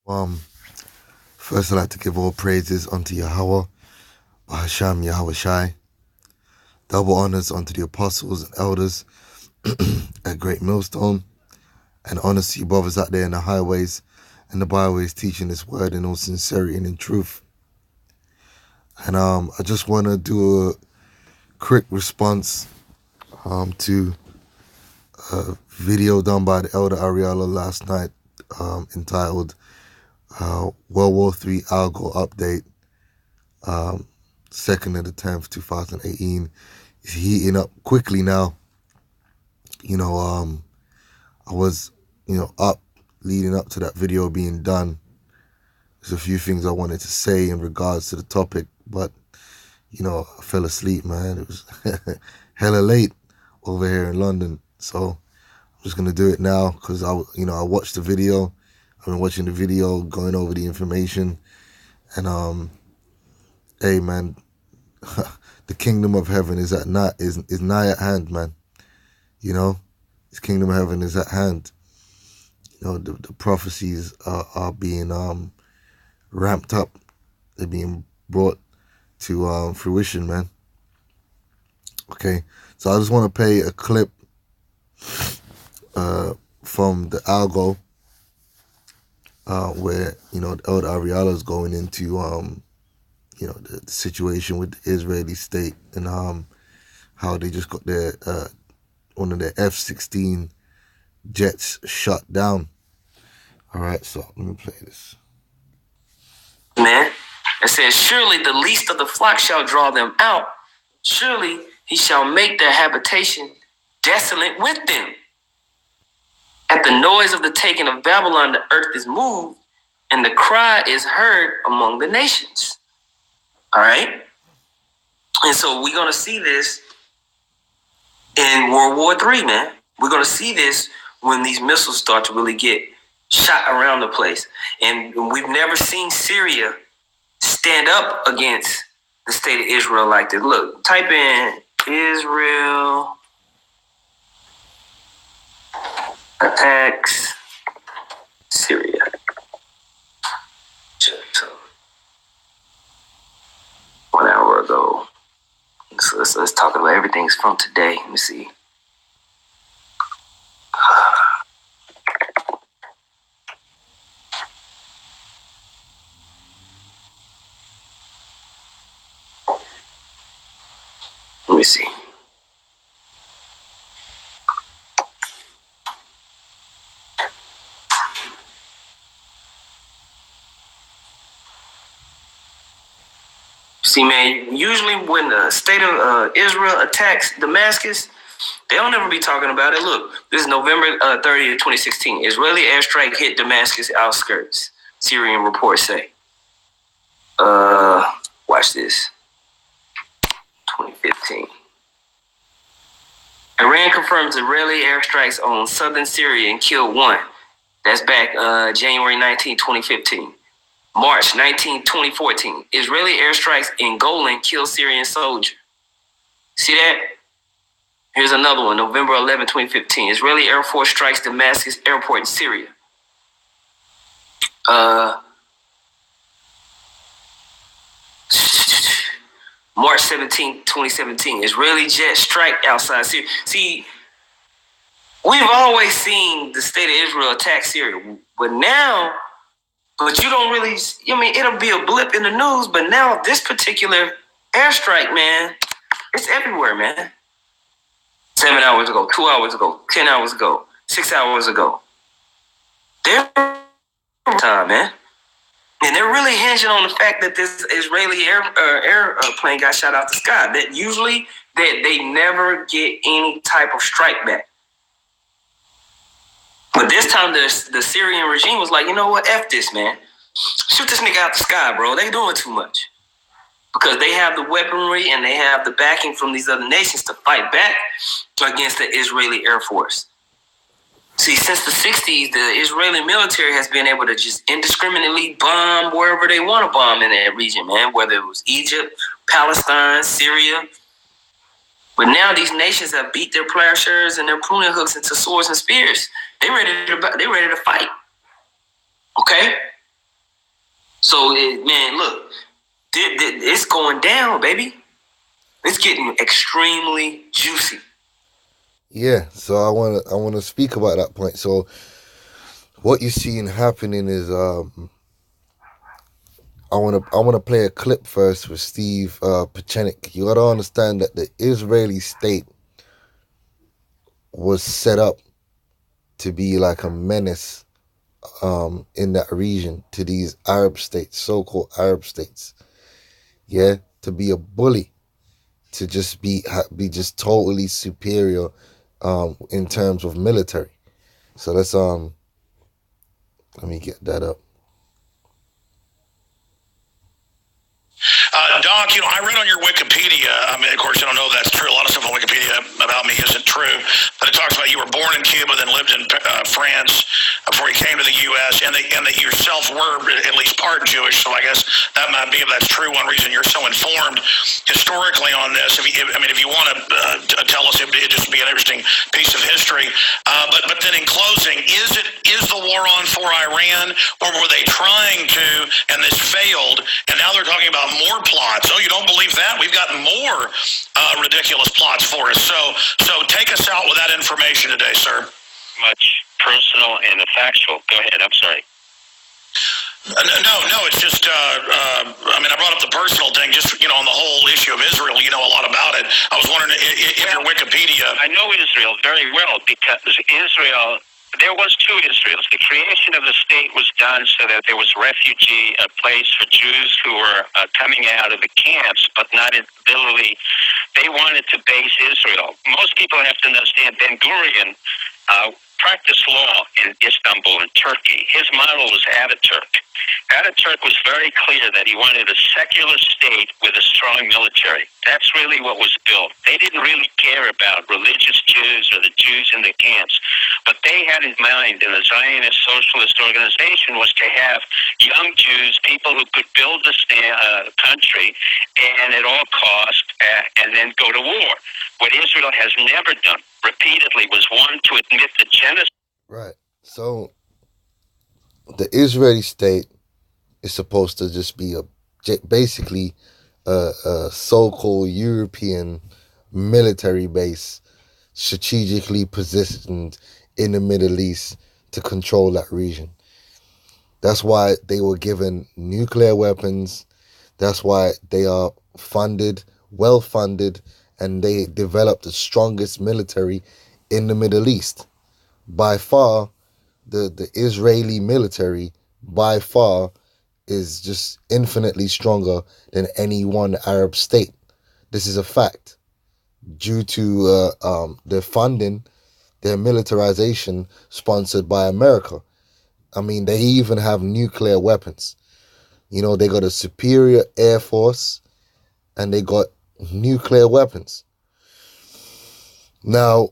Um, First I'd like to give all praises unto Yahweh, Bahasham Yahweh Shai. Double honors unto the apostles and elders at GreatMillStone, and honors to you brothers out there in the highways and the byways teaching this word in all sincerity and in truth. And I just want to do a quick response to a video done by the Elder Ariella last night entitled World War III Algo Update, 2nd of the 10th, 2018. It's heating up quickly now. You know, I was, up leading up to that video being done. There's a few things I wanted to say in regards to the topic, but, I fell asleep, man. It was hella late over here in London. So I'm just going to do it now because I watched the video. I've been watching the video, going over the information. And, hey, man, the kingdom of heaven is nigh at hand, man. This kingdom of heaven is at hand. The prophecies are being ramped up. They're being brought to fruition, man. Okay, so I just want to play a clip from the Algo where, the Elder Ariella is going into, the situation with the Israeli state and how they just got their one of their F-16 jets shut down. All right, so let me play this. Man, it says, surely the least of the flock shall draw them out. Surely he shall make their habitation desolate with them. At the noise of the taking of Babylon, the earth is moved, and the cry is heard among the nations. All right? And so we're going to see this in World War III, man. We're going to see this when these missiles start to really get shot around the place. And we've never seen Syria stand up against the state of Israel like this. Look, type in Israel attacks Syria. So, 1 hour ago. So let's talk about everything's from today. Let me see. Let me see. See, man, usually when the state of Israel attacks Damascus, they don't ever be talking about it. Look, this is November 30th, 2016. Israeli airstrike hit Damascus outskirts, Syrian reports say. Watch this. 2015. Iran confirms Israeli airstrikes on southern Syria and killed one. That's back January 19, 2015. March 19, 2014. Israeli airstrikes in Golan kill Syrian soldier. See that? Here's another one. November 11, 2015. Israeli Air Force strikes Damascus airport in Syria. March 17, 2017. Israeli jet strike outside Syria. See, we've always seen the state of Israel attack Syria, but you don't really, it'll be a blip in the news, but now this particular airstrike, man, it's everywhere, man. 7 hours ago, 2 hours ago, 10 hours ago, 6 hours ago. They're time, man. And they're really hinging on the fact that this Israeli airplane got shot out the sky. That usually they never get any type of strike back. But this time the Syrian regime was like, you know what? F this, man. Shoot this nigga out the sky, bro. They doing too much. Because they have the weaponry and they have the backing from these other nations to fight back against the Israeli Air Force. See, since the 60s, the Israeli military has been able to just indiscriminately bomb wherever they want to bomb in that region, man. Whether it was Egypt, Palestine, Syria. But now these nations have beat their plowshares and their pruning hooks into swords and spears. They ready to fight. Okay? So, man, look, it's going down, baby. It's getting extremely juicy. Yeah, so I wanna speak about that point. So what you're seeing happening is I wanna play a clip first with Steve Pieczenik. You gotta understand that the Israeli state was set up to be like a menace in that region to these Arab states, so-called Arab states. Yeah, to be a bully, to just be just totally superior in terms of military. So let's let me get that up. Doc, I read on your Wikipedia, I mean, of course, I don't know if that's true. A lot of stuff on Wikipedia about me isn't true, but it talks about you were born in Cuba, then lived in France before you came to the U.S., and that yourself were at least part Jewish, so I guess that might be, if that's true, one reason you're so informed historically on this. If you want to tell us, it'd just be an interesting piece of history. But then in closing, is the war on for Iran, or were they trying to, and this failed, and now they're talking about more plots? Oh, you don't believe that? We've got more ridiculous plots for us. So take us out with that information today, sir. Much personal and factual. Go ahead. I'm sorry. No, it's just, I brought up the personal thing, just, on the whole issue of Israel. You know a lot about it. I was wondering if your Wikipedia... I know Israel very well, because Israel... There was two Israels. The creation of the state was done so that there was refugee, a place for Jews who were coming out of the camps, but not literally. They wanted to base Israel. Most people have to understand Ben-Gurion practiced law in Istanbul, in Turkey. His model was Ataturk. Ataturk was very clear that he wanted a secular state with a strong military. That's really what was built. They didn't really care about religious Jews or the Jews in the camps. What they had in mind in the Zionist socialist organization was to have young Jews, people who could build the country and at all cost, and then go to war. What Israel has never done repeatedly was, one, to admit the genocide. Right. So the Israeli state is supposed to just be basically a so-called European military base strategically positioned in the Middle East to control that region. That's why they were given nuclear weapons. That's why they are funded, well funded, and they developed the strongest military in the Middle East. By far, the Israeli military, by far, is just infinitely stronger than any one Arab state. This is a fact. Due to their funding, their militarization sponsored by America. They even have nuclear weapons. They got a superior air force, and they got nuclear weapons. Now,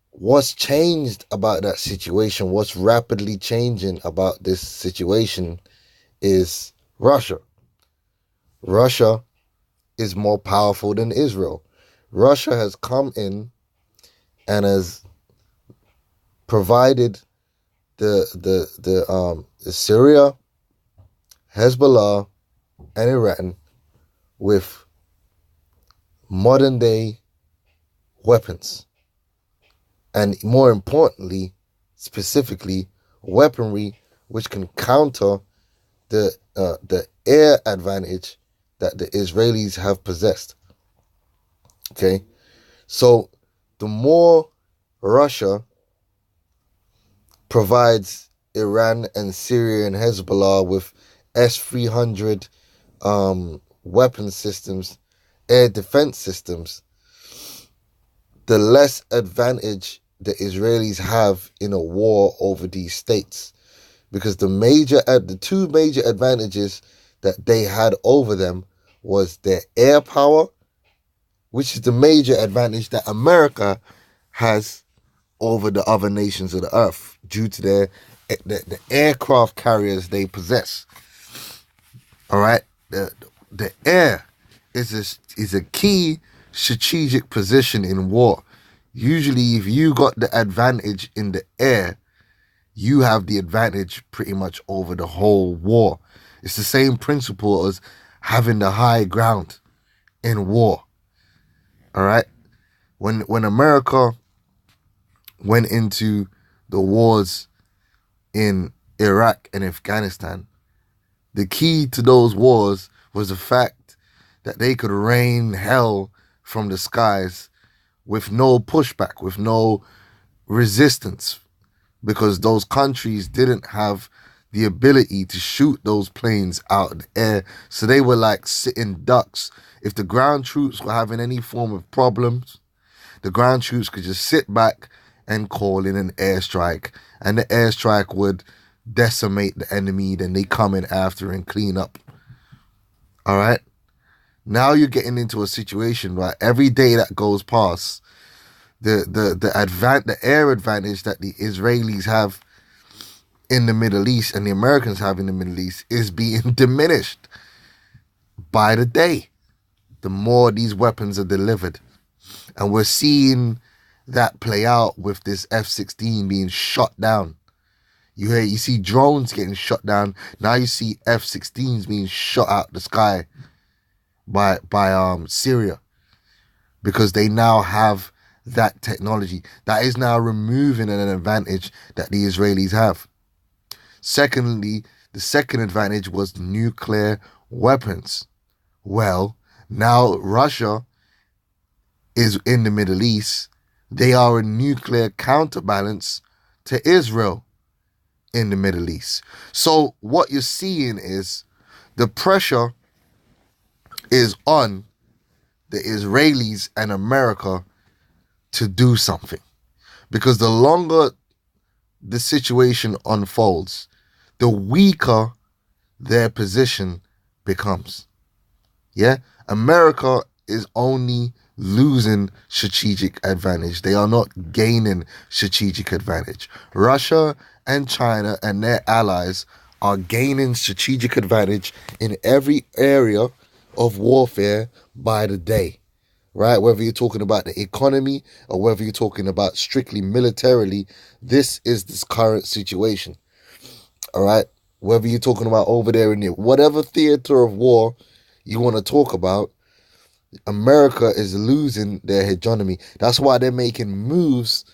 what's changed about that situation, what's rapidly changing about this situation is Russia. Russia is more powerful than Israel. Russia has come in and has provided the Syria, Hezbollah, and Iran with modern day weapons, and more importantly, specifically, weaponry which can counter the air advantage that the Israelis have possessed. Okay, so the more Russia provides Iran and Syria and Hezbollah with S-300 weapon systems, air defense systems, the less advantage the Israelis have in a war over these states. Because the two major advantages that they had over them was their air power, which is the major advantage that America has over the other nations of the earth due to the aircraft carriers they possess. All right, the air is a key strategic position in war. Usually, if you got the advantage in the air, you have the advantage pretty much over the whole war. It's the same principle as having the high ground in war. All right? When America went into the wars in Iraq and Afghanistan, the key to those wars was the fact that they could rain hell from the skies with no pushback, with no resistance, because those countries didn't have the ability to shoot those planes out of the air. So they were like sitting ducks. If the ground troops were having any form of problems, the ground troops could just sit back and call in an airstrike, and the airstrike would decimate the enemy. Then they come in after and clean up. All right? Now you're getting into a situation where every day that goes past, the air advantage that the Israelis have in the Middle East and the Americans have in the Middle East is being diminished by the day. The more these weapons are delivered. And we're seeing that play out with this F-16 being shot down. You see drones getting shot down. Now you see F-16s being shot out the sky by Syria, because they now have that technology. That is now removing an advantage that the Israelis have. Secondly, the second advantage was nuclear weapons. Well, now Russia is in the Middle East. They are a nuclear counterbalance to Israel in the Middle East. So what you're seeing is the pressure is on the Israelis and America to do something. Because the longer the situation unfolds, the weaker their position becomes. Yeah? America is only losing strategic advantage. They are not gaining strategic advantage. Russia and China and their allies are gaining strategic advantage in every area of warfare by the day, right? Whether you're talking about the economy or whether you're talking about strictly militarily, this is this current situation, all right? Whether you're talking about over there in the, whatever theater of war you want to talk about, America is losing their hegemony. That's why they're making moves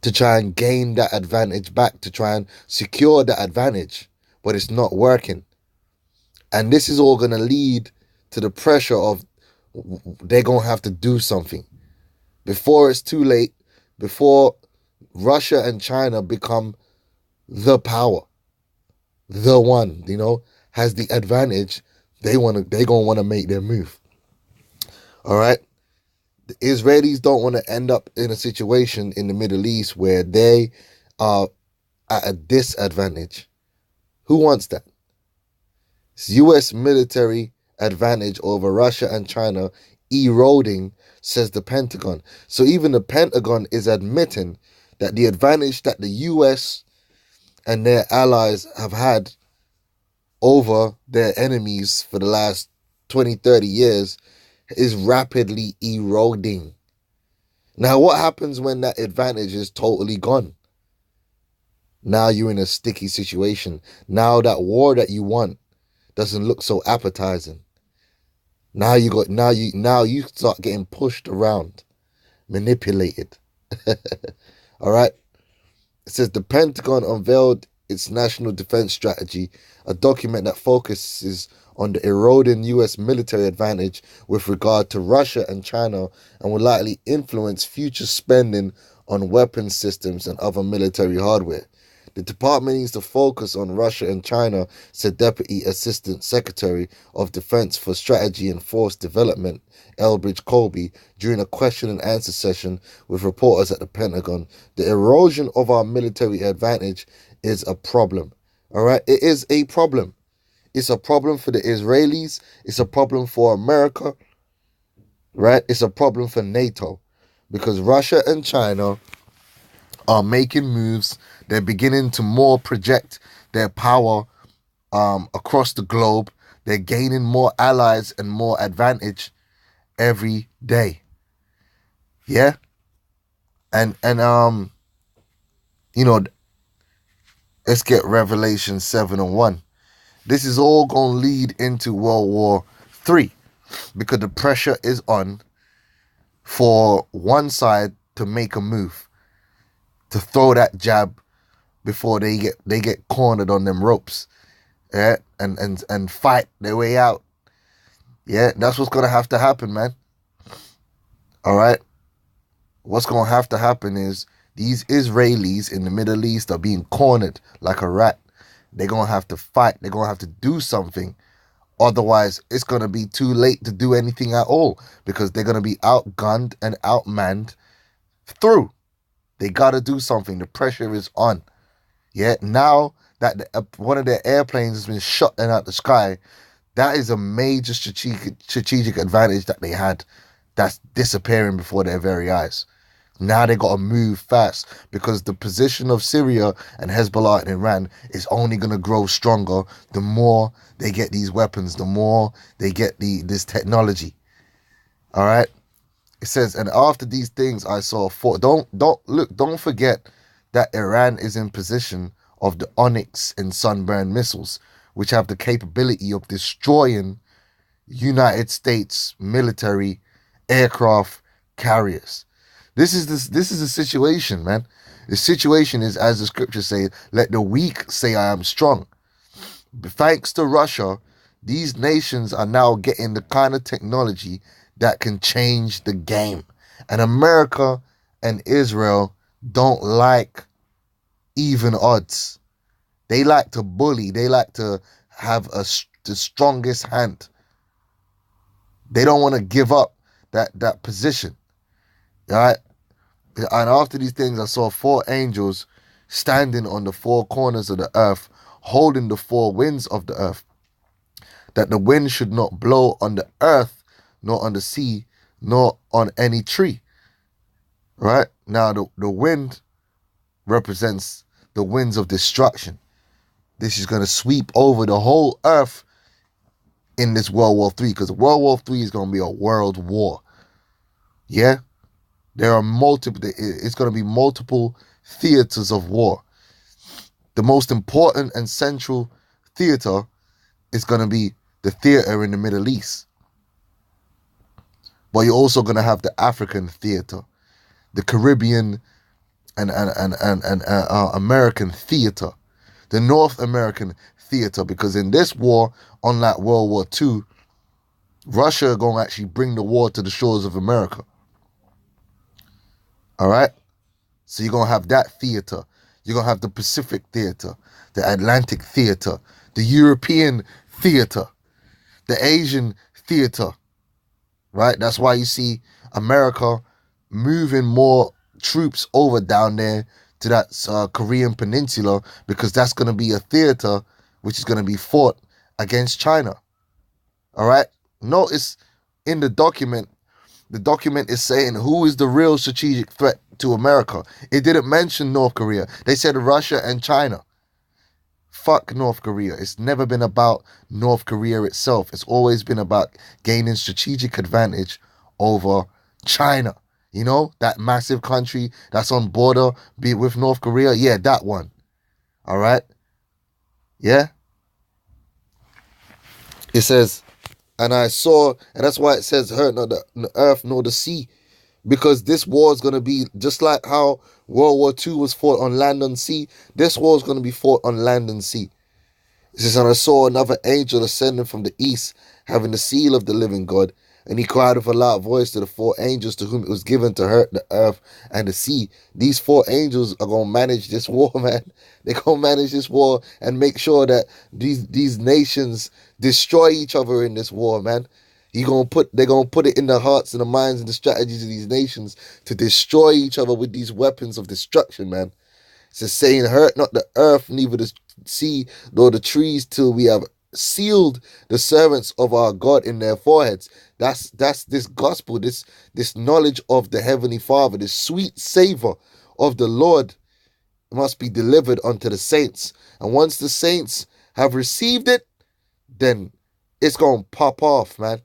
to try and gain that advantage back, to try and secure that advantage, but it's not working. And this is all going to lead to the pressure of they're going to have to do something before it's too late, before Russia and China become the power, the one, has the advantage. They're going to want to make their move. All right. The Israelis don't want to end up in a situation in the Middle East where they are at a disadvantage. Who wants that? It's U.S. military advantage over Russia and China eroding, says the Pentagon. So even the Pentagon is admitting that the advantage that the U.S. and their allies have had over their enemies for the last 20, 30 years is rapidly eroding. Now, what happens when that advantage is totally gone? Now you're in a sticky situation. Now that war that you want doesn't look so appetizing. Now you start getting pushed around, manipulated. All right. It says the Pentagon unveiled its National Defense Strategy, a document that focuses on the eroding U.S. military advantage with regard to Russia and China and will likely influence future spending on weapons systems and other military hardware. The department needs to focus on Russia and China, said Deputy Assistant Secretary of Defense for Strategy and Force Development, Elbridge Colby, during a question and answer session with reporters at the Pentagon. The erosion of our military advantage is a problem. All right? It is a problem. It's a problem for the Israelis. It's a problem for America. Right? It's a problem for NATO. Because Russia and China are making moves. They're beginning to more project their power across the globe. They're gaining more allies and more advantage every day. Yeah? And let's get Revelation 7 and 1. This is all going to lead into World War III, because the pressure is on for one side to make a move, to throw that jab before they get cornered on them ropes, yeah, and fight their way out. Yeah, that's what's going to have to happen, man. All right? What's going to have to happen is these Israelis in the Middle East are being cornered like a rat. They're going to have to fight. They're going to have to do something. Otherwise, it's going to be too late to do anything at all, because they're going to be outgunned and outmanned through. They got to do something. The pressure is on. Yeah, now that one of their airplanes has been shot out the sky, that is a major strategic advantage that they had that's disappearing before their very eyes. Now they got to move fast, because the position of Syria and Hezbollah and Iran is only going to grow stronger the more they get these weapons, the more they get this technology. All right? It says, and after these things I saw four. Don't forget that Iran is in position of the Onyx and Sunburn missiles, which have the capability of destroying United States military aircraft carriers. This is the situation, man. The situation is, as the scriptures say, let the weak say I am strong. Thanks to Russia, these nations are now getting the kind of technology that can change the game. And America and Israel don't like even odds. They like to bully. They like to have the strongest hand. They don't want to give up that position. All right? And after these things, I saw four angels standing on the four corners of the earth, holding the four winds of the earth, that the wind should not blow on the earth, nor on the sea, nor on any tree. Right? Now, the wind represents the winds of destruction. This is going to sweep over the whole earth in this World War III, because World War III is going to be a world war. Yeah? There are it's going to be multiple theaters of war. The most important and central theater is going to be the theater in the Middle East. But you're also going to have the African theater, the Caribbean and American theater, the North American theater, because in this war, unlike World War II, Russia are going to actually bring the war to the shores of America. All right? So you're going to have that theater. You're going to have the Pacific theater, the Atlantic theater, the European theater, the Asian theater. Right? That's why you see America moving more troops over down there to that Korean peninsula, because that's going to be a theater which is going to be fought against China. All right? Notice in the document is saying who is the real strategic threat to America. It didn't mention North Korea. They said Russia and China. Fuck North Korea. It's never been about North Korea itself. It's always been about gaining strategic advantage over China. You know, that massive country that's on border with North Korea. Yeah, that one. All right? Yeah? It says, and I saw, and that's why it says hurt not the earth nor the sea, because this war is going to be just like how World War II was fought on land and sea. This war is going to be fought on land and sea. It says, and I saw another angel ascending from the east, having the seal of the living God. And he cried with a loud voice to the four angels to whom it was given to hurt the earth and the sea. These four angels are going to manage this war, man. They're going to manage this war and make sure that these nations destroy each other in this war, man. They're going to put it in the hearts and the minds and the strategies of these nations to destroy each other with these weapons of destruction, man. It says, saying, hurt not the earth, neither the sea, nor the trees, till we have sealed the servants of our God in their foreheads. That's this gospel, this knowledge of the Heavenly Father, this sweet savor of the Lord must be delivered unto the saints. And once the saints have received it, then it's going to pop off, man.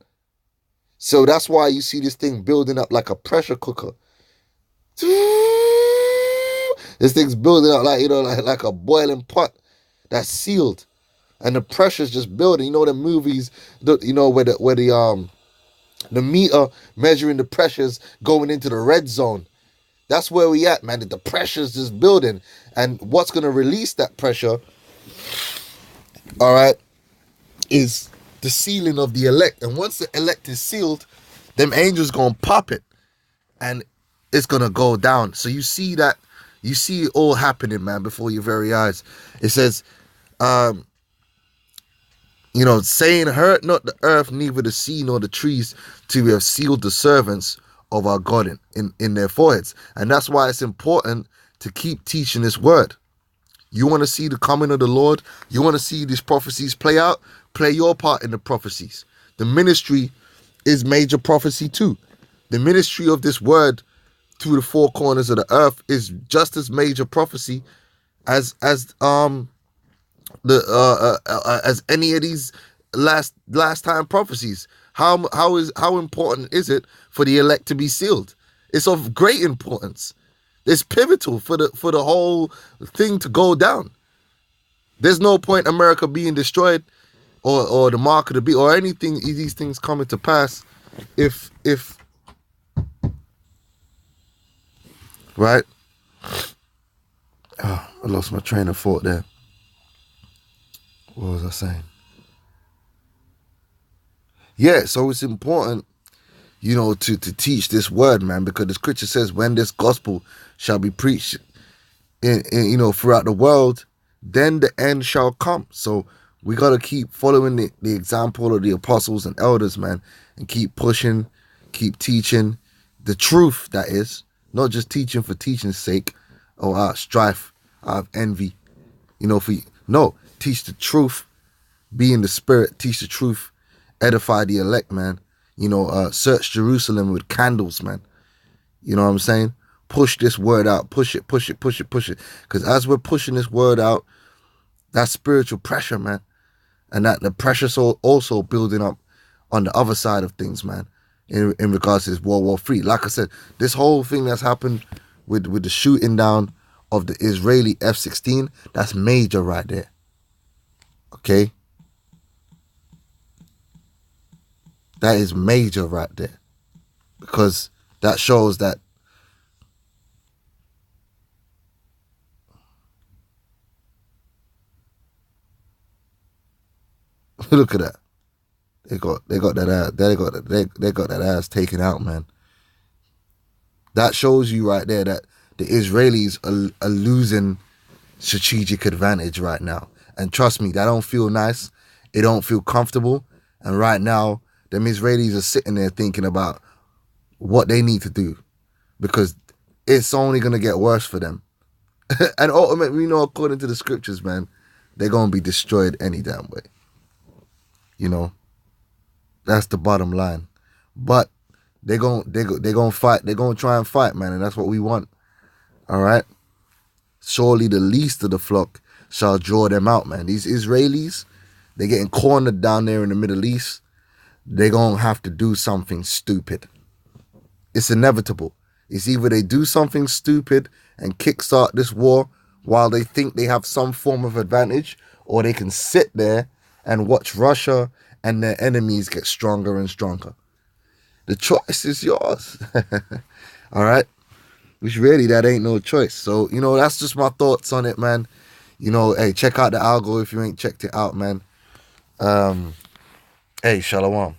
So that's why you see this thing building up like a pressure cooker. This thing's building up like, like a boiling pot that's sealed. And the pressure's just building. You know the movies, where the meter measuring the pressures going into the red zone. That's where we at, man. The pressure's just building. And what's going to release that pressure, all right, is the sealing of the elect. And once the elect is sealed, them angels going to pop it. And it's going to go down. So you see it all happening, man, before your very eyes. It says, saying, hurt not the earth, neither the sea nor the trees, till we have sealed the servants of our God in their foreheads. And that's why it's important to keep teaching this word. You want to see the coming of the Lord? You want to see these prophecies play out? Play your part in the prophecies. The ministry is major prophecy too. The ministry of this word to the four corners of the earth is just as major prophecy as any of these last time prophecies. How important is it for the elect to be sealed? It's of great importance. It's pivotal for the whole thing to go down. There's no point America being destroyed or the mark of the beast or anything, these things coming to pass if right? Oh, I lost my train of thought there. What was I saying? Yeah, so it's important, to teach this word, man, because the scripture says when this gospel shall be preached throughout the world, then the end shall come. So we got to keep following the example of the apostles and elders, man, and keep pushing, keep teaching the truth, that is. Not just teaching for teaching's sake or out of strife, out of envy. Teach the truth, be in the spirit, teach the truth, edify the elect, man. Search Jerusalem with candles, man. You know what I'm saying? Push this word out, push it. Because as we're pushing this word out, that's spiritual pressure, man. And that the pressure's also building up on the other side of things, man. In regards to this World War III. Like I said, this whole thing that's happened with the shooting down of the Israeli F-16, that's major right there. Okay? That is major right there. Because that shows that look at that. They got that ass taken out, man. That shows you right there that the Israelis are losing strategic advantage right now. And trust me, that don't feel nice. It don't feel comfortable. And right now, them Israelis are sitting there thinking about what they need to do, because it's only gonna get worse for them. And ultimately, according to the scriptures, man, they're gonna be destroyed any damn way. That's the bottom line. But they're gonna fight. They're gonna try and fight, man, and that's what we want. All right. Surely the least of the flock shall draw them out, man. These Israelis, they're getting cornered down there in the Middle East. They're gonna have to do something stupid. It's inevitable. It's either they do something stupid and kickstart this war while they think they have some form of advantage, or they can sit there and watch Russia and their enemies get stronger and stronger. The choice is yours. All right? Which really, that ain't no choice. So, that's just my thoughts on it, man. Hey, check out the Algo if you ain't checked it out, man. Hey, shalom.